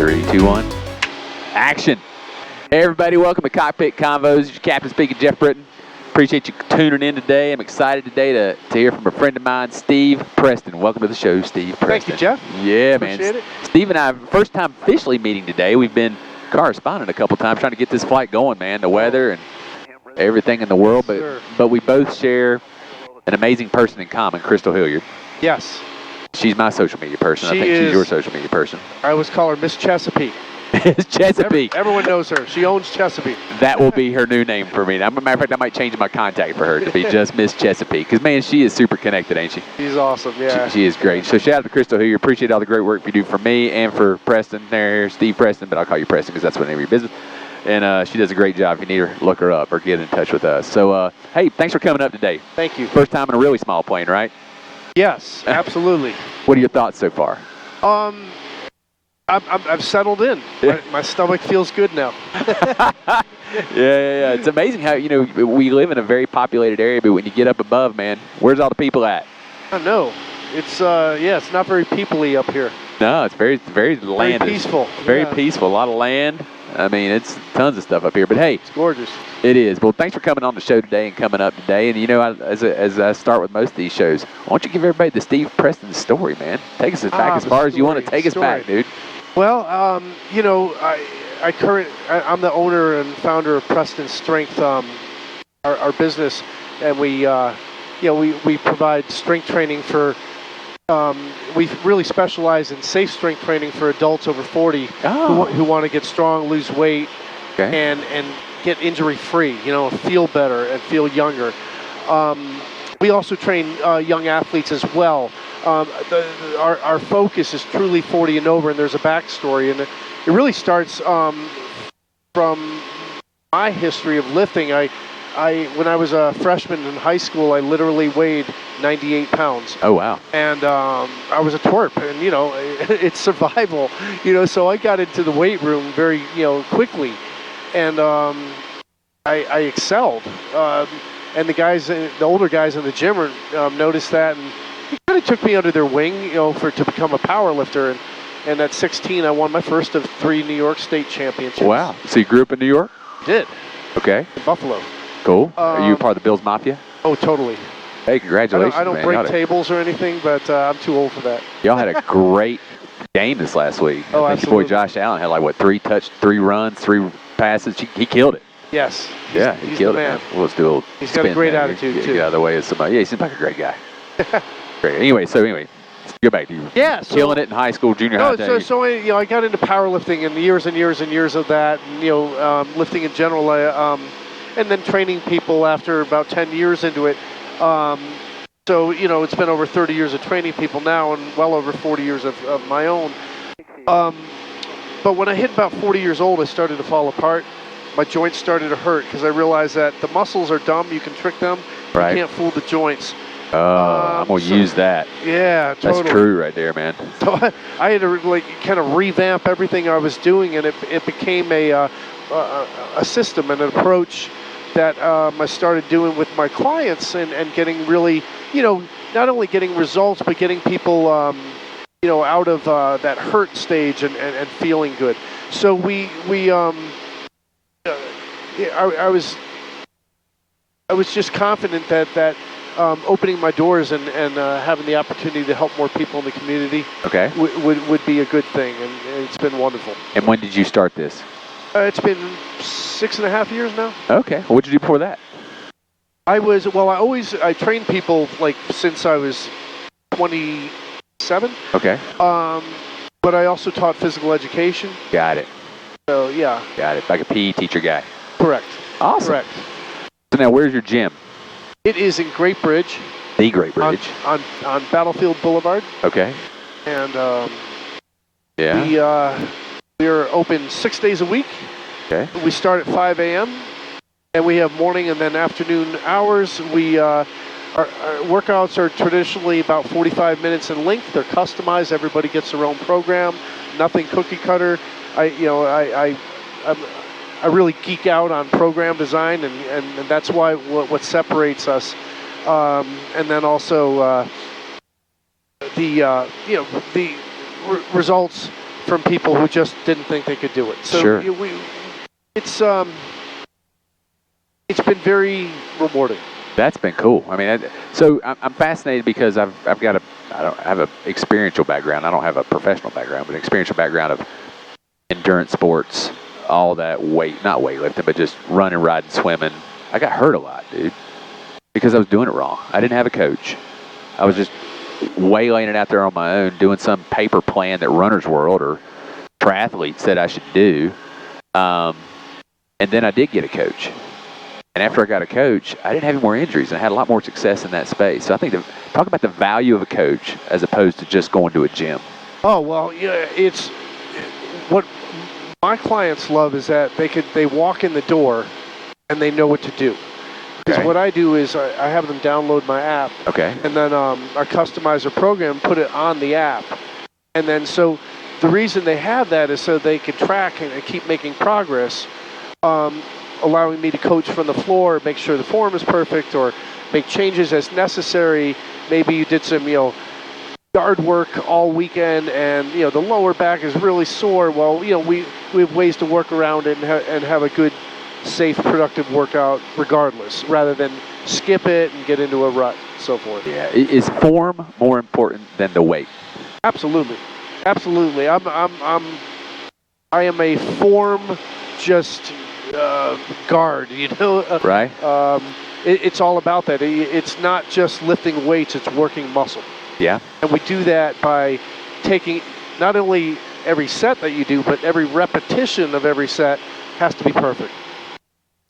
3, 2, 1. Action. Hey everybody, welcome to Cockpit Convos. This is your captain speaking, Jeff Britton. Appreciate you tuning in today. I'm excited today to hear from a friend of mine, Steve Preston. Welcome to the show, Steve Preston. Thank you, Jeff. Yeah, Appreciate man. it. Steve and I, first time officially meeting today. We've been corresponding a couple times trying to get this flight going, man. The weather and everything in the world, but we both share an amazing person in common, Crystal Hilliard. Yes. She's my social media person. I think she's your social media person. I always call her Miss Chesapeake. Chesapeake. Everyone knows her. She owns Chesapeake. That will be her new name for me. As a matter of fact, I might change my contact for her to be just Miss Chesapeake. Because, man, she is super connected, ain't she? She's awesome, yeah. She is great. So shout out to Crystal Hilliard. Appreciate all the great work you do for me and for Preston there, Steve Preston, but I'll call you Preston because that's what the name of your business. And she does a great job. If you need her, look her up or get in touch with us. So, hey, thanks for coming up today. Thank you. First time in a really small plane, right? Yes, absolutely. What are your thoughts so far? I've settled in. Yeah. My stomach feels good now. Yeah. It's amazing how, we live in a very populated area, but when you get up above, man, where's all the people at? I know. It's it's not very people-y up here. No, it's very land. Very peaceful. Very peaceful. A lot of land. I mean, it's tons of stuff up here. But hey, it's gorgeous. It is. Well, thanks for coming on the show today and coming up today. And as I start with most of these shows, why don't you give everybody the Steve Preston story, man? Take us back as far as you want to take us back, dude. Well, I'm the owner and founder of Preston Strength, our business, and we provide strength training for. We really specialize in safe strength training for adults over 40 who want to get strong, lose weight, and get injury free. Feel better and feel younger. We also train young athletes as well. Our focus is truly 40 and over, and there's a backstory, and it really starts from my history of lifting. When I was a freshman in high school, I literally weighed 98 pounds. Oh, wow. And I was a twerp, and, it's survival, so I got into the weight room very, quickly, and I excelled. And the older guys in the gym noticed that, and it kind of took me under their wing, to become a power lifter. And at 16, I won my first of 3 New York State championships. Wow. So you grew up in New York? Did. Okay. In Buffalo. Cool. Are you part of the Bills Mafia? Oh, totally. Hey, congratulations, I don't break tables or anything, but I'm too old for that. Y'all had a great game this last week. Oh, I think your boy Josh Allen had 3 runs, 3 passes. He killed it. Yes. He killed it, man. Well, let's do a little He's got a great attitude, too. Get out of the way of somebody. Yeah, he seems like a great guy. Great. Anyway, let's go back to you. Yeah. Killing it in high school, junior high. So I got into powerlifting and years and years and years of that, and, lifting in general, and then training people after about 10 years into it. So, it's been over 30 years of training people now and well over 40 years of my own. But when I hit about 40 years old, I started to fall apart. My joints started to hurt because I realized that the muscles are dumb. You can trick them. Right. You can't fool the joints. I'm going to use that. Yeah, totally. That's true right there, man. So I had to kind of revamp everything I was doing, and it became a system and an approach that I started doing with my clients and getting really, not only getting results, but getting people, out of that hurt stage and feeling good. So I was just confident that opening my doors and having the opportunity to help more people in the community would be a good thing, and it's been wonderful. And when did you start this? It's been 6.5 years now. Okay. What did you do before that? I trained people since I was 27. Okay. But I also taught physical education. Got it. So yeah. Got it. Like a PE teacher guy. Correct. Awesome. Correct. So now, where's your gym? It is in Great Bridge. The Great Bridge. On Battlefield Boulevard. Okay. And we are open 6 days a week. Okay. We start at 5 a.m. and we have morning and then afternoon hours. Our workouts are traditionally about 45 minutes in length. They're customized. Everybody gets their own program. Nothing cookie cutter. I really geek out on program design, and that's why what separates us. And then also the results from people who just didn't think they could do it. So Sure. it's been very rewarding. That's been cool. I mean, so I'm fascinated because I don't have an experiential background. I don't have a professional background, but an experiential background of endurance sports, all that not weightlifting, but just running, riding, swimming. I got hurt a lot, dude, because I was doing it wrong. I didn't have a coach. I was just waylaying it out there on my own, doing some paper plan that Runner's World or triathletes said I should do. And then I did get a coach. And after I got a coach, I didn't have any more injuries, and I had a lot more success in that space. So I think talk about the value of a coach as opposed to just going to a gym. Oh, well, yeah, it's what my clients love is that they walk in the door and they know what to do. Because Okay. what I do is I have them download my app. Okay. And then our customizer program put it on the app. And then so the reason they have that is so they can track and keep making progress, allowing me to coach from the floor, make sure the form is perfect, or make changes as necessary. Maybe you did some, yard work all weekend, and the lower back is really sore. Well, we have ways to work around it and have a good, safe, productive workout regardless, rather than skip it and get into a rut, so forth. Yeah. Is form more important than the weight? Absolutely, absolutely. I am a form just guard. Right. It's all about that. It's not just lifting weights; it's working muscle. Yeah. And we do that by taking not only every set that you do, but every repetition of every set has to be perfect.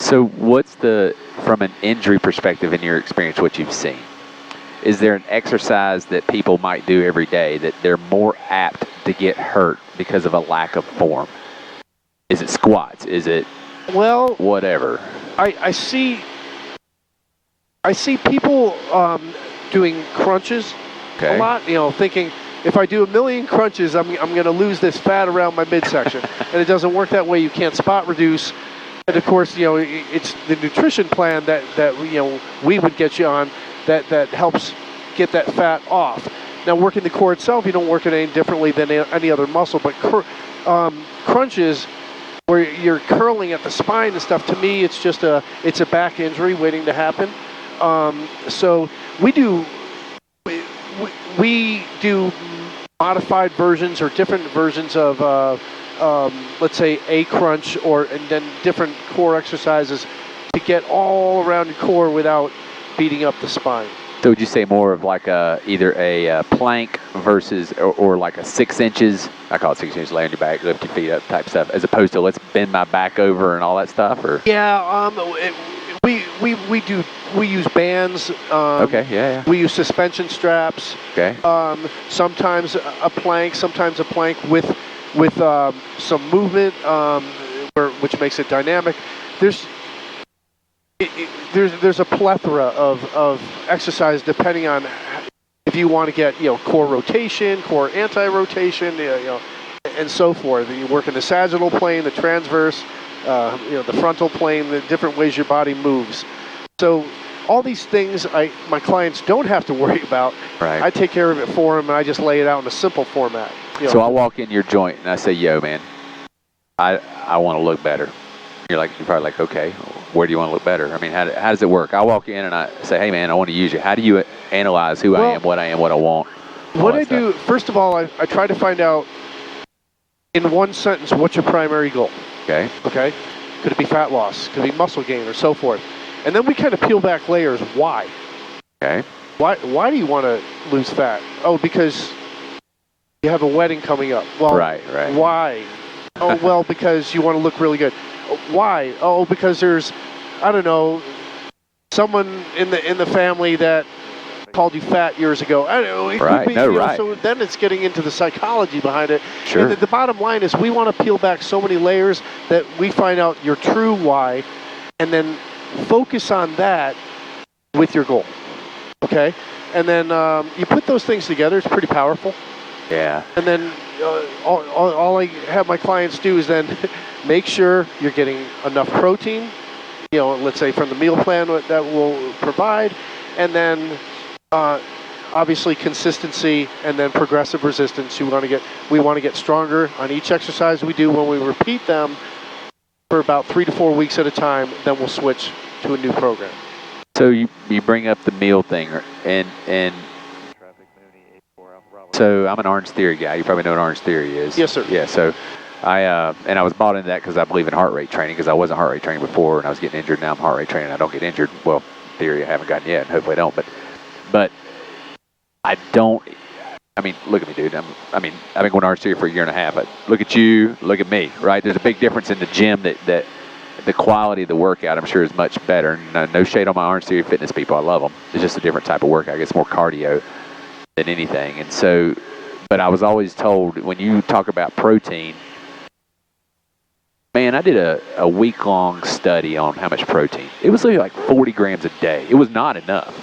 So what's from an injury perspective in your experience, what you've seen? Is there an exercise that people might do every day that they're more apt to get hurt because of a lack of form? Is it squats? Is it whatever? I see people doing crunches a lot, thinking if I do 1,000,000 crunches, I'm going to lose this fat around my midsection. And it doesn't work that way. You can't spot reduce. And of course, it's the nutrition plan that we would get you on that helps get that fat off. Now, working the core itself, you don't work it any differently than any other muscle, but crunches where you're curling at the spine and stuff, to me, it's just a back injury waiting to happen. So we do modified versions or different versions of let's say a crunch, and then different core exercises to get all around your core without beating up the spine. So would you say more of like either a plank versus or like a 6 inches? I call it 6 inches, lay on your back, lift your feet up type stuff, as opposed to let's bend my back over and all that stuff? Or yeah, we use bands. Okay, yeah. We use suspension straps. Okay. Sometimes a plank with some movement, which makes it dynamic. There's a plethora of exercise depending on if you want to get core rotation, core anti-rotation, and so forth. You work in the sagittal plane, the transverse, the frontal plane, the different ways your body moves. So all these things my clients don't have to worry about. Right. I take care of it for them, and I just lay it out in a simple format. So I walk in your joint and I say, "Yo, man, I want to look better." You're probably like, "Okay, where do you want to look better?" I mean, how does it work? I walk in and I say, "Hey, man, I want to use you." How do you analyze who I am, what I want? What I do, first of all, I try to find out in one sentence what's your primary goal. Okay. Okay. Could it be fat loss? Could it be muscle gain, or so forth? And then we kind of peel back layers. Why? Okay. Why do you want to lose fat? Oh, because you have a wedding coming up. Well, right. Why? Oh, well, because you want to look really good. Why? Oh, because there's, I don't know, someone in the family that called you fat years ago. I don't know. It could be, right. So then it's getting into the psychology behind it. Sure. And the bottom line is we want to peel back so many layers that we find out your true why, and then focus on that with your goal. Okay? And then you put those things together. It's pretty powerful. Yeah. And then all I have my clients do is then make sure you're getting enough protein, let's say from the meal plan that we'll provide, and then obviously consistency and then progressive resistance. We want to get stronger on each exercise we do. When we repeat them for about 3 to 4 weeks at a time, then we'll switch to a new program. So you bring up the meal thing, and so I'm an Orange Theory guy. You probably know what Orange Theory is. Yes, sir. Yeah. So I was bought into that because I believe in heart rate training, because I wasn't heart rate training before and I was getting injured. Now I'm heart rate training. I don't get injured. Well, theory I haven't gotten yet, and hopefully I don't. But I don't. I mean, look at me, dude. I've been going to Orange Theory for a year and a half. But look at you. Look at me. Right? There's a big difference in the gym that the quality of the workout, I'm sure, is much better. No shade on my Orange Theory fitness people. I love them. It's just a different type of workout. It's more cardio than anything. And so, but I was always told, when you talk about protein, man, I did a week-long study on how much protein. It was like 40 grams a day. It was not enough.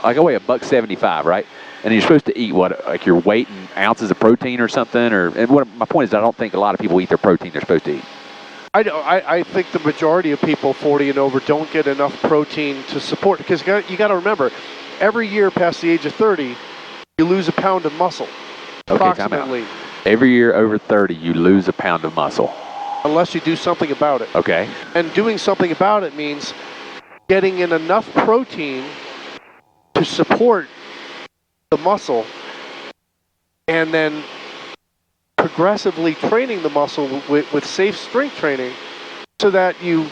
Like I weigh $175, right? And you're supposed to eat what, like your weight in ounces of protein or something? My point is, I don't think a lot of people eat their protein they're supposed to eat. I think the majority of people 40 and over don't get enough protein to support, because you got to remember, every year past the age of 30, you lose a pound of muscle. Okay, approximately. Every year over 30, you lose a pound of muscle. Unless you do something about it. Okay. And doing something about it means getting in enough protein to support the muscle, and then progressively training the muscle with safe strength training, so that you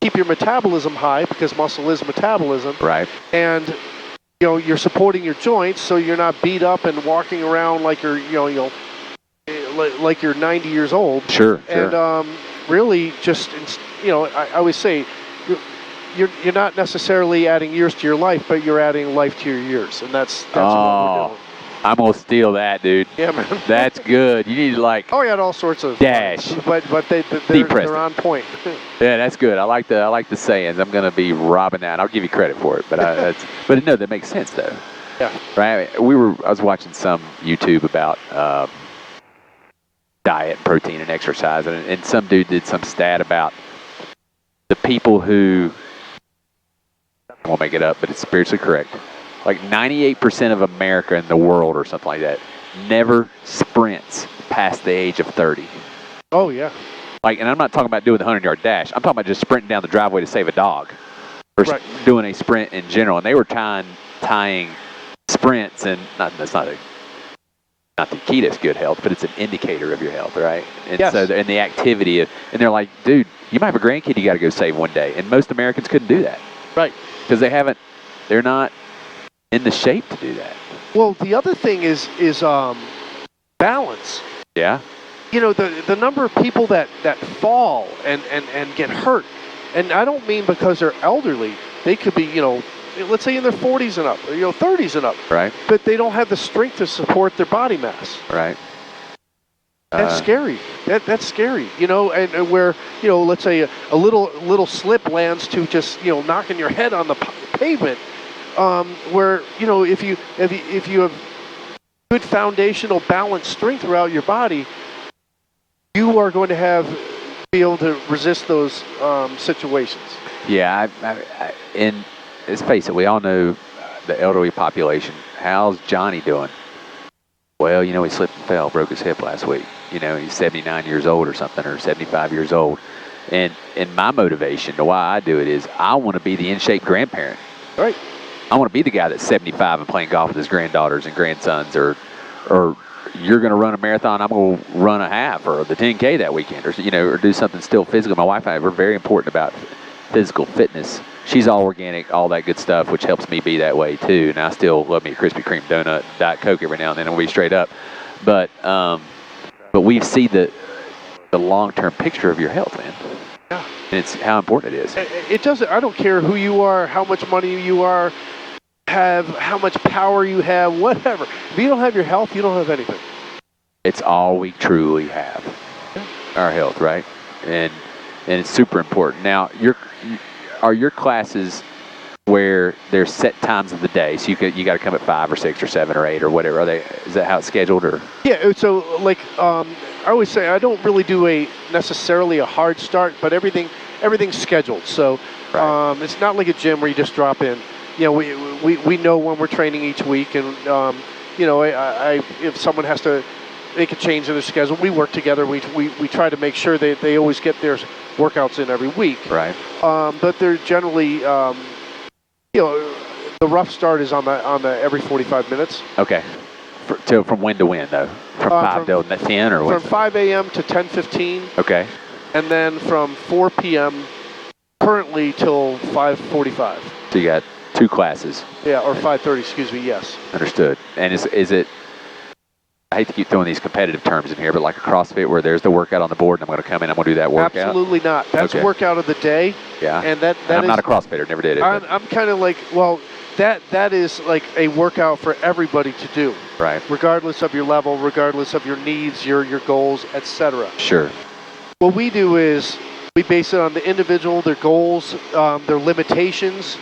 keep your metabolism high, because muscle is metabolism. Right. And you're supporting your joints, so you're not beat up and walking around like you're like you're 90 years old. Sure. And really, just I always say, you're not necessarily adding years to your life, but you're adding life to your years, and that's what we're doing. I'm gonna steal that, dude. Yeah, man. That's good. You need to Oh, yeah, all sorts of dash. But they're on point. Yeah, that's good. I like the sayings. I'm gonna be robbing that. I'll give you credit for it, but no, that makes sense though. Yeah. Right. I was watching some YouTube about diet, protein, and exercise, and some dude did some stat about the people who, I won't make it up, but it's spiritually correct. Like 98% of America in the world or something like that never sprints past the age of 30. Oh, yeah. Like, and I'm not talking about doing the 100-yard dash. I'm talking about just sprinting down the driveway to save a dog, or doing a sprint in general. And they were tying sprints, and that's not the key to good health, but it's an indicator of your health, right? And yes. So, and the activity and they're like, dude, you might have a grandkid you got to go save one day, and most Americans couldn't do that, right? Because they're not in the shape to do that. Well, the other thing is balance. Yeah. The number of people that fall and get hurt, and I don't mean because they're elderly. They could be, let's say in their 40s and up, or 30s and up. Right. But they don't have the strength to support their body mass. Right. That's scary. That's scary. And where, let's say a little slip lands to just, knocking your head on the pavement. Where if you have good foundational balanced strength throughout your body, you are going to be able to resist those situations. Yeah, and let's face it, we all know the elderly population. How's Johnny doing? Well, he slipped and fell, broke his hip last week. He's 79 years old or something, or 75 years old. And my motivation to why I do it is I want to be the in-shape grandparent. Right. I want to be the guy that's 75 and playing golf with his granddaughters and grandsons, or you're going to run a marathon, I'm going to run a half, or the 10K that weekend, or do something still physical. My wife and I, we're very important about physical fitness. She's all organic, all that good stuff, which helps me be that way too. And I still love me a Krispy Kreme donut, Diet Coke every now and then, and we'll be straight up. But we see the long-term picture of your health, man. Yeah. And it's how important it is. It doesn't. I don't care who you are, how much money you have, how much power you have, whatever. If you don't have your health, you don't have anything. It's all we truly have, our health, right? And it's super important. Now, are your classes where there's set times of the day, so you got to come at 5 or 6 or 7 or 8 or whatever? Is that how it's scheduled, or? Yeah. So I always say I don't really do necessarily a hard start, but everything's scheduled. So right. It's not like a gym where you just drop in. we know when we're training each week, and if someone has to make a change in their schedule, we work together. We try to make sure they always get their workouts in every week. Right. But they're generally, the rough start is on the every 45 minutes. Okay. From when to when though? From 5 to 10 or what? From 5 a.m. to 10:15. Okay. And then from 4 p.m. currently till 5:45. So you got 2 classes. Yeah, or 5:30. Excuse me. Yes. Understood. And is it? I hate to keep throwing these competitive terms in here, but like a CrossFit where there's the workout on the board and I'm going to come in, I'm going to do that workout? Absolutely not. That's workout of the day. Yeah. And I'm not a CrossFitter, never did it. I'm kind of like, well, that is like a workout for everybody to do. Right. Regardless of your level, regardless of your needs, your goals, etc. Sure. What we do is we base it on the individual, their goals, their limitations,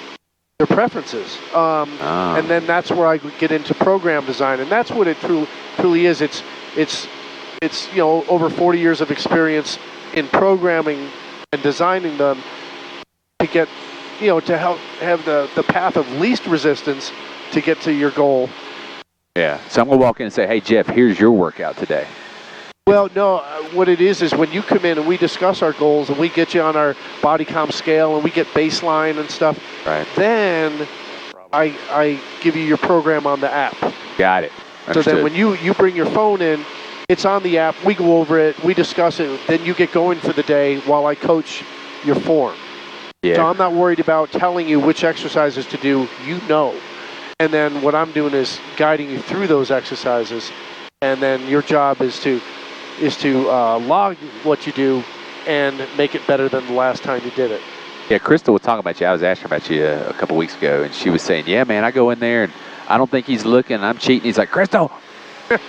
their preferences, and then that's where I get into program design, and that's what it truly is. It's over 40 years of experience in programming and designing them to get to help have the path of least resistance to get to your goal. Yeah. So I'm gonna walk in and say, hey Jeff, here's your workout today. Well, no, what it is when you come in and we discuss our goals and we get you on our body comp scale and we get baseline and stuff, right. Then I give you your program on the app. Got it. Understood. So then when you bring your phone in, it's on the app, we go over it, we discuss it, then you get going for the day while I coach your form. Yeah. So I'm not worried about telling you which exercises to do, And then what I'm doing is guiding you through those exercises, and then your job is to log what you do and make it better than the last time you did it. Yeah, Crystal was talking about you. I was asking about you a couple weeks ago, and she was saying, yeah, man, I go in there, and I don't think he's looking. I'm cheating. He's like, Crystal,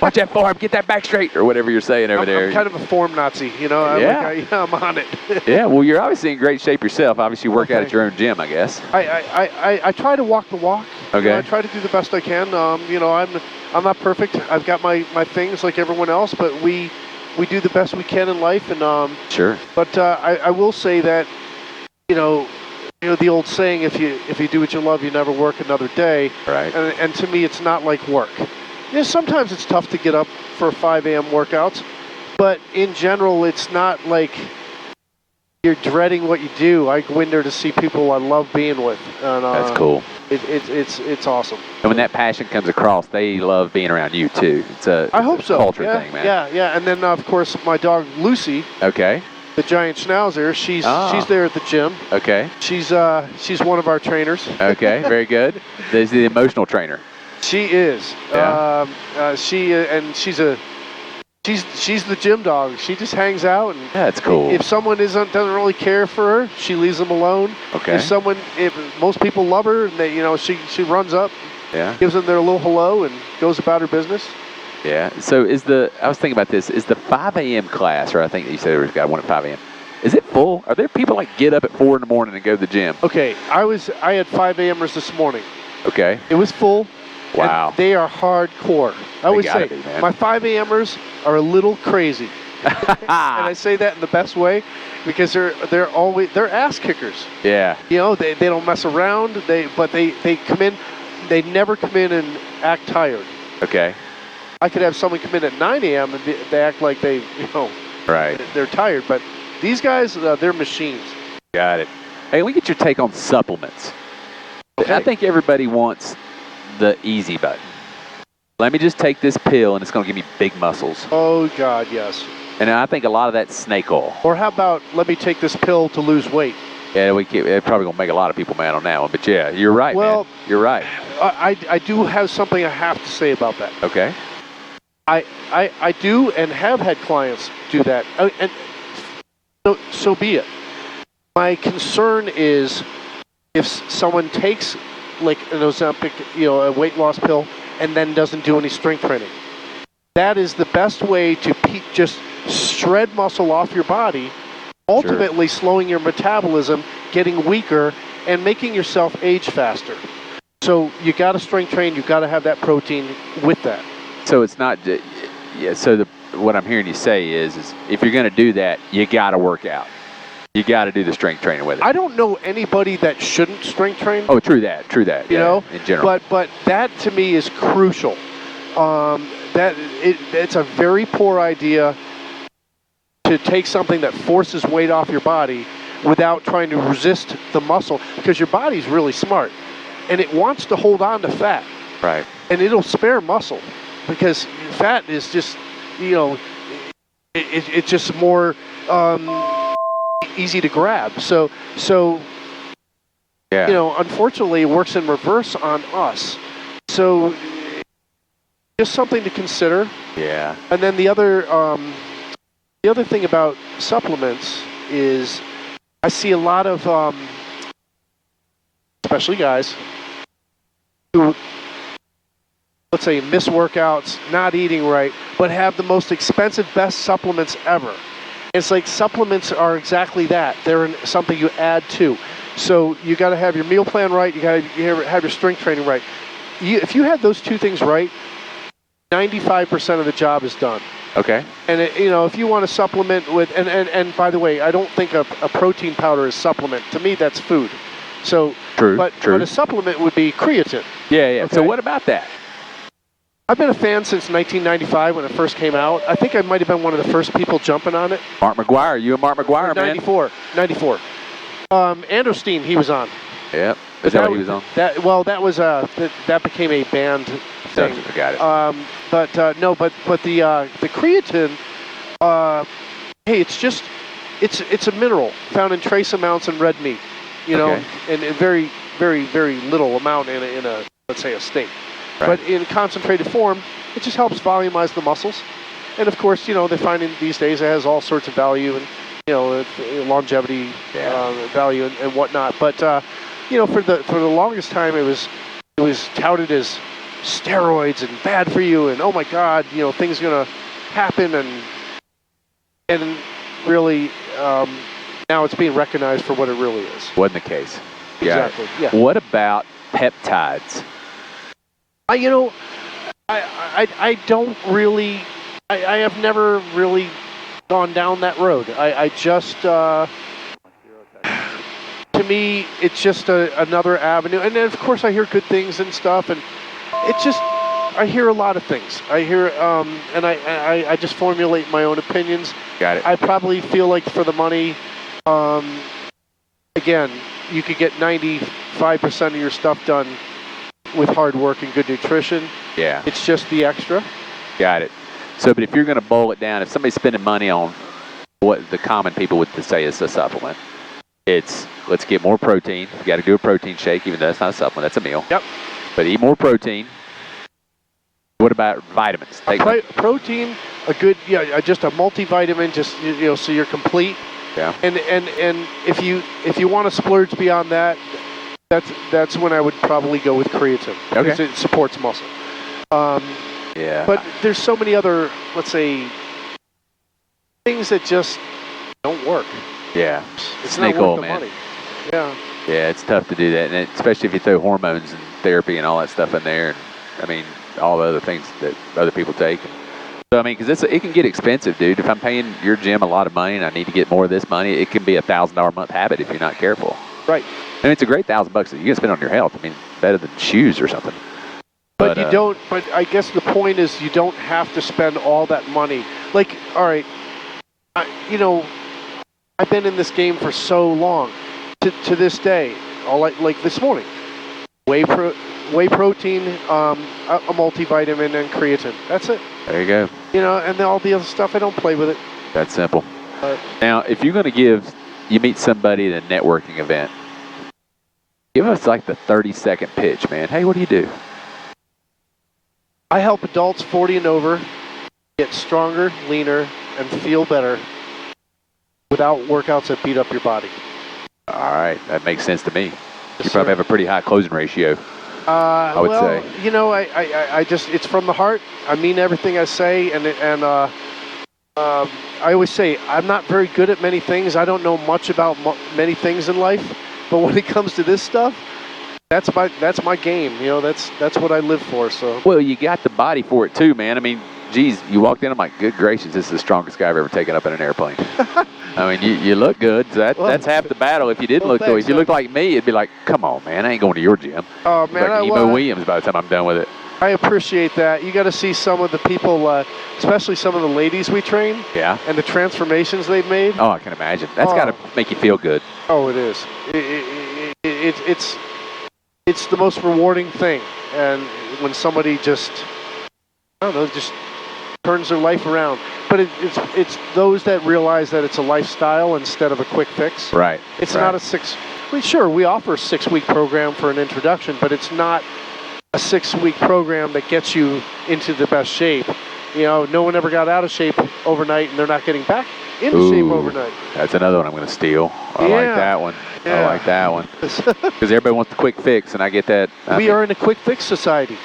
watch that form. Get that back straight, or whatever you're saying over there. I'm kind of a form Nazi, Yeah. I'm on it. Yeah, well, you're obviously in great shape yourself. Obviously, you work out at your own gym, I guess. I try to walk the walk. Okay. I try to do the best I can. I'm not perfect. I've got my things like everyone else, but we do the best we can in life, and sure. But I will say that, the old saying, if you do what you love, you never work another day. Right. And to me, it's not like work. Sometimes it's tough to get up for 5 a.m. workouts, but in general, it's not like you're dreading what you do. I go in there to see people I love being with. And, that's cool. It's awesome. And when that passion comes across, they love being around you too. I hope so. Culture thing, man. Yeah. And then of course my dog Lucy. Okay. The giant schnauzer. She's there at the gym. Okay. She's one of our trainers. Okay. Very good. There's the emotional trainer. She is. Yeah. She's the gym dog. She just hangs out, and that's cool. If someone doesn't really care for her, she leaves them alone. Okay. If most people love her, and they she runs up, gives them their little hello, and goes about her business. Yeah. So I was thinking about this. Is the 5 a.m. class, or I think you said there was got one at 5 a.m. Is it full? Are there people like get up at 4 in the morning and go to the gym? Okay. I had 5 a.m.ers this morning. Okay. It was full. Wow. And they are hardcore. I always say my 5 a.m.ers are a little crazy. And I say that in the best way because they're ass kickers. Yeah. They don't mess around. They come in. They never come in and act tired. Okay. I could have someone come in at 9 a.m. and they act like right. They're tired. But these guys, they're machines. Got it. Hey, let me get your take on supplements. Okay. I think everybody wants the easy button. Let me just take this pill and it's going to give me big muscles. Oh, God, yes. And I think a lot of that's snake oil. Or how about let me take this pill to lose weight? Yeah, it's probably going to make a lot of people mad on that one. But yeah, you're right, man. You're right. I do have something I have to say about that. Okay. I do and have had clients do that. And so be it. My concern is if someone takes like an Ozempic, a weight loss pill, and then doesn't do any strength training. That is the best way to just shred muscle off your body, ultimately slowing your metabolism, getting weaker, and making yourself age faster. So you got to strength train. You got to have that protein with that. So it's not. Yeah. So what I'm hearing you say is if you're going to do that, you got to work out. You got to do the strength training with it. I don't know anybody that shouldn't strength train. Oh, true that. You know, in general. But that to me is crucial. It's a very poor idea to take something that forces weight off your body without trying to resist the muscle, because your body's really smart and it wants to hold on to fat. Right. And it'll spare muscle because fat is just, you know, it's just more easy to grab. So yeah. You know, unfortunately, it works in reverse on us. So just something to consider. Yeah. And then the other thing about supplements is I see a lot of, especially guys, who, let's say, miss workouts, not eating right, but have the most expensive, best supplements ever. It's like supplements are exactly that. They're something you add to. So you got to have your meal plan right. You got to have your strength training right. If you had those two things right, 95% of the job is done. Okay. And you know, if you want to supplement with, and by the way, I don't think a protein powder is supplement. To me, that's food. So True. But a supplement would be creatine. Yeah. Okay? So what about that? I've been a fan since 1995 when it first came out. I think I might have been one of the first people jumping on it. Mark McGuire. You and Mark McGuire, man. 94. Anderstein, he was on. Yep. Is that what he was on? That was that became a banned thing. I got it. But the creatine, hey, it's a mineral found in trace amounts in red meat, you know, and a very, very, very little amount in a let's say a steak. Right. But in concentrated form, it just helps volumize the muscles. And of course, you know, they're finding these days it has all sorts of value and, you know, longevity value and whatnot. But you know, for the longest time, it was touted as steroids and bad for you, and oh my God, you know, things are gonna happen, and really now it's being recognized for what it really is. Wasn't the case. Exactly. Yeah. What about peptides? I don't really. I have never really gone down that road. I just. To me, it's just another avenue. And then, of course, I hear good things and stuff. And it's just, I hear a lot of things. I hear, and I just formulate my own opinions. Got it. I probably feel like for the money, again, you could get 95% of your stuff done with hard work and good nutrition. Yeah. It's just the extra. Got it. So, but if you're going to boil it down, if somebody's spending money on what the common people would say is a supplement, it's let's get more protein. You got to do a protein shake, even though that's not a supplement, that's a meal. Yep. But eat more protein. What about vitamins? Take protein, a good, just a multivitamin, just you know, so you're complete. Yeah. And if you want to splurge beyond that, that's when I would probably go with creatine because it supports muscle. Yeah. But there's so many other, let's say, things that just don't work. Yeah. It's Snake not worth oil, the man. money. Yeah. Yeah, it's tough to do that, and especially if you throw hormones and therapy and all that stuff in there. And, I mean, all the other things that other people take. So I mean, because it can get expensive, dude. If I'm paying your gym a lot of money and I need to get more of this money, it can be $1,000 a month habit if you're not careful. Right. And it's a great $1,000 that you can spend on your health. I mean, better than shoes or something. But you don't. But I guess the point is, you don't have to spend all that money. Like, all right, you know, I've been in this game for so long. To this day, like this morning, whey protein, a multivitamin, and creatine. That's it. There you go. You know, and then all the other stuff, I don't play with it. That's simple. Now, if you're going to you meet somebody at a networking event, give us like the 30-second pitch, man. Hey, what do you do? I help adults 40 and over get stronger, leaner, and feel better without workouts that beat up your body. All right, that makes sense to me. Yes, You probably sir. have a pretty high closing ratio. I would say. You know, I just, it's from the heart. I mean everything I say, and I always say I'm not very good at many things. I don't know much about many things in life, but when it comes to this stuff, that's my game. You know, that's what I live for. So. Well, you got the body for it too, man. I mean, geez, you walked in, I'm like, good gracious, this is the strongest guy I've ever taken up in an airplane. I mean, you look good. That's half the battle. If you didn't look the way, if you looked like me, it'd be like, come on, man, I ain't going to your gym. Oh, man. Like Emo Williams by the time I'm done with it. I appreciate that. You got to see some of the people, especially some of the ladies we train. Yeah. And the transformations they've made. Oh, I can imagine. That's got to make you feel good. Oh, it is. It's the most rewarding thing. And when somebody just, I don't know, just turns their life around. But it's those that realize that it's a lifestyle instead of a quick fix. Right. It's not a we offer a 6-week program for an introduction, but it's not a 6-week program that gets you into the best shape. You know, no one ever got out of shape overnight, and they're not getting back into shape overnight. That's another one I'm going to steal. I like that one. Yeah. I like that one. Because everybody wants the quick fix, and I get that. We are in a quick fix society.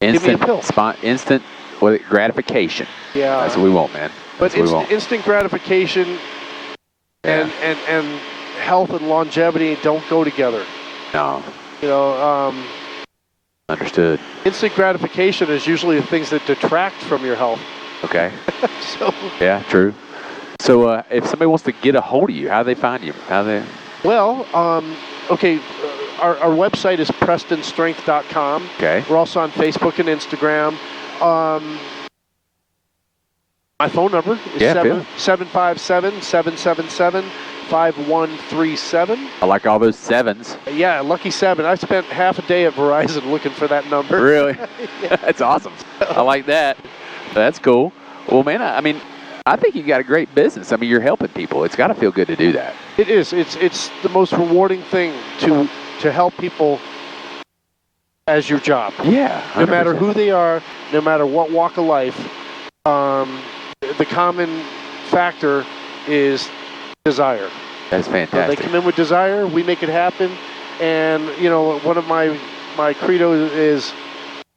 Instant, give me a pill. Instant gratification. Yeah. That's what we want, man. But instant gratification and health and longevity don't go together. No. You know, understood. Instant gratification is usually the things that detract from your health. Okay. So. Yeah, true. So if somebody wants to get a hold of you, how do they find you? Well, okay, our website is prestonstrength.com. Okay. We're also on Facebook and Instagram. My phone number is 757-777-5137. I like all those sevens. Yeah, lucky 7. I spent half a day at Verizon looking for that number. Really? Yeah. That's awesome. I like that. That's cool. Well, man, I mean, I think you got a great business. I mean, you're helping people. It's got to feel good to do that. It is. It's the most rewarding thing to help people as your job. Yeah. 100%. No matter who they are, no matter what walk of life, the common factor is desire. That's fantastic. They come in with desire, we make it happen, and you know, one of my credo is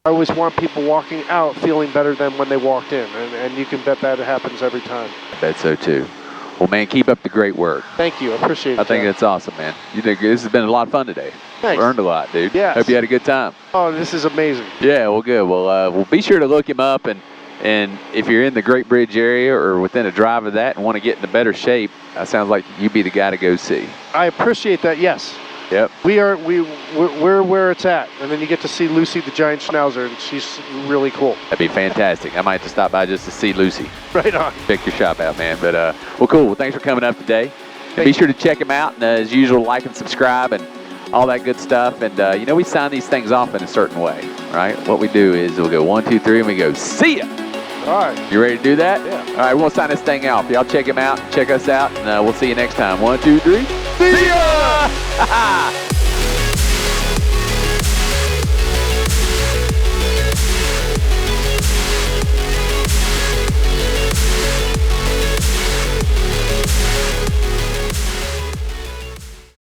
I always want people walking out feeling better than when they walked in, and you can bet that it happens every time. I bet so too. Well, man, keep up the great work. Thank you. I appreciate it. I think that's awesome, man. This has been a lot of fun today. Thanks. Learned a lot, dude. Yes. Hope you had a good time. Oh, this is amazing. Yeah, well, good. Well, we'll be sure to look him up, and if you're in the Great Bridge area or within a drive of that and want to get into better shape, that sounds like you'd be the guy to go see. I appreciate that. Yes. Yep. We're where it's at, and then you get to see Lucy the giant schnauzer, and she's really cool. That'd be fantastic. I might have to stop by just to see Lucy. Right on. Check your shop out, man. But well, cool. Well, thanks for coming up today. Be sure to check him out, and as usual, like and subscribe and all that good stuff. And you know, we sign these things off in a certain way, right? What we do is we'll go 1, 2, 3, and we go, see ya. All right. You ready to do that? Yeah. All right, we'll sign this thing off. Y'all check him out, check us out, and we'll see you next time. 1, 2, 3. See ya!